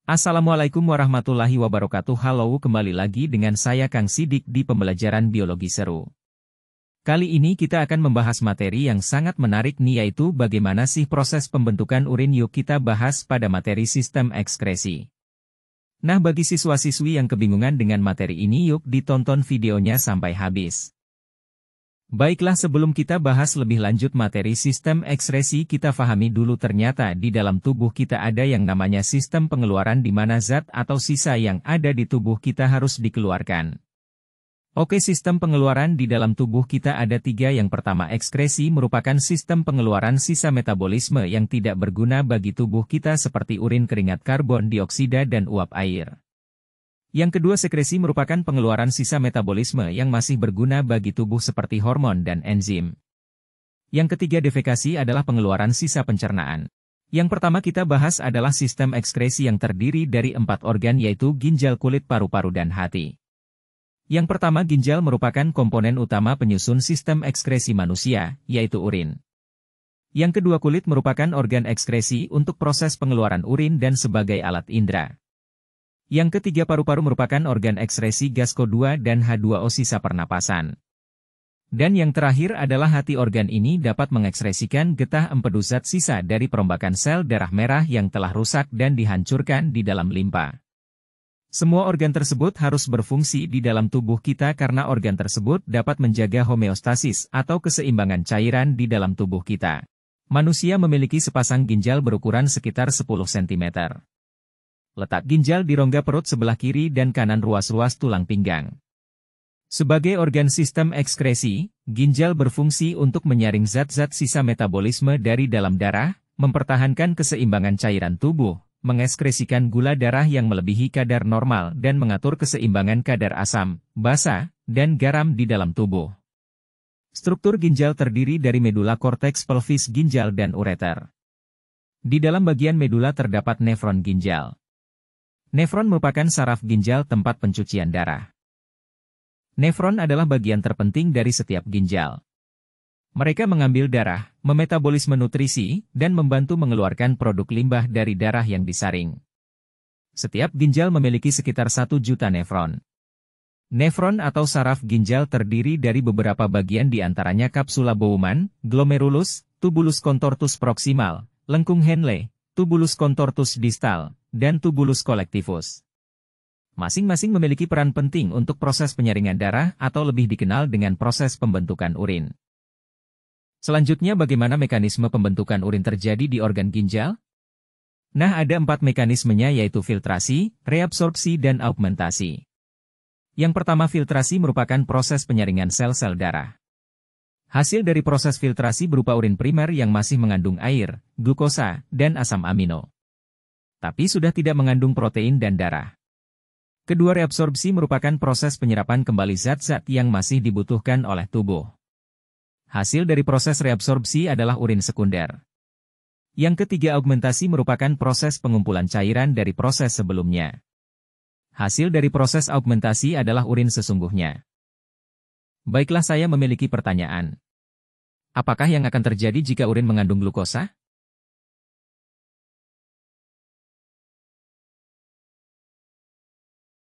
Assalamualaikum warahmatullahi wabarakatuh. Halo, kembali lagi dengan saya Kang Sidik di pembelajaran biologi seru. Kali ini kita akan membahas materi yang sangat menarik nih, yaitu bagaimana sih proses pembentukan urin. Yuk kita bahas pada materi sistem ekskresi. Nah, bagi siswa-siswi yang kebingungan dengan materi ini, yuk ditonton videonya sampai habis. Baiklah, sebelum kita bahas lebih lanjut materi sistem ekskresi, kita pahami dulu ternyata di dalam tubuh kita ada yang namanya sistem pengeluaran, di mana zat atau sisa yang ada di tubuh kita harus dikeluarkan. Oke, sistem pengeluaran di dalam tubuh kita ada tiga. Yang pertama, ekskresi merupakan sistem pengeluaran sisa metabolisme yang tidak berguna bagi tubuh kita seperti urin, keringat, karbon dioksida, dan uap air. Yang kedua, sekresi merupakan pengeluaran sisa metabolisme yang masih berguna bagi tubuh seperti hormon dan enzim. Yang ketiga, defekasi adalah pengeluaran sisa pencernaan. Yang pertama kita bahas adalah sistem ekskresi yang terdiri dari 4 organ, yaitu ginjal, kulit, paru-paru, dan hati. Yang pertama, ginjal merupakan komponen utama penyusun sistem ekskresi manusia, yaitu urin. Yang kedua, kulit merupakan organ ekskresi untuk proses pengeluaran urin dan sebagai alat indera. Yang ketiga, paru-paru merupakan organ ekskresi gas CO2 dan H2O sisa pernapasan. Dan yang terakhir adalah hati. Organ ini dapat mengekskresikan getah empedu, zat sisa dari perombakan sel darah merah yang telah rusak dan dihancurkan di dalam limpa. Semua organ tersebut harus berfungsi di dalam tubuh kita karena organ tersebut dapat menjaga homeostasis atau keseimbangan cairan di dalam tubuh kita. Manusia memiliki sepasang ginjal berukuran sekitar 10 cm. Letak ginjal di rongga perut sebelah kiri dan kanan ruas-ruas tulang pinggang. Sebagai organ sistem ekskresi, ginjal berfungsi untuk menyaring zat-zat sisa metabolisme dari dalam darah, mempertahankan keseimbangan cairan tubuh, mengekskresikan gula darah yang melebihi kadar normal, dan mengatur keseimbangan kadar asam, basa, dan garam di dalam tubuh. Struktur ginjal terdiri dari medula, korteks, pelvis ginjal, dan ureter. Di dalam bagian medula terdapat nefron ginjal. Nefron merupakan saraf ginjal, tempat pencucian darah. Nefron adalah bagian terpenting dari setiap ginjal. Mereka mengambil darah, memetabolisme nutrisi, dan membantu mengeluarkan produk limbah dari darah yang disaring. Setiap ginjal memiliki sekitar 1 juta nefron. Nefron atau saraf ginjal terdiri dari beberapa bagian, di antaranya kapsula Bowman, glomerulus, tubulus contortus proximal, lengkung Henle, tubulus contortus distal, dan tubulus collectivus. Masing-masing memiliki peran penting untuk proses penyaringan darah atau lebih dikenal dengan proses pembentukan urin. Selanjutnya, bagaimana mekanisme pembentukan urin terjadi di organ ginjal? Nah, ada 4 mekanismenya, yaitu filtrasi, reabsorpsi, dan augmentasi. Yang pertama, filtrasi merupakan proses penyaringan sel-sel darah. Hasil dari proses filtrasi berupa urin primer yang masih mengandung air, glukosa, dan asam amino, tapi sudah tidak mengandung protein dan darah. Kedua, reabsorpsi merupakan proses penyerapan kembali zat-zat yang masih dibutuhkan oleh tubuh. Hasil dari proses reabsorpsi adalah urin sekunder. Yang ketiga, augmentasi merupakan proses pengumpulan cairan dari proses sebelumnya. Hasil dari proses augmentasi adalah urin sesungguhnya. Baiklah, saya memiliki pertanyaan. Apakah yang akan terjadi jika urin mengandung glukosa?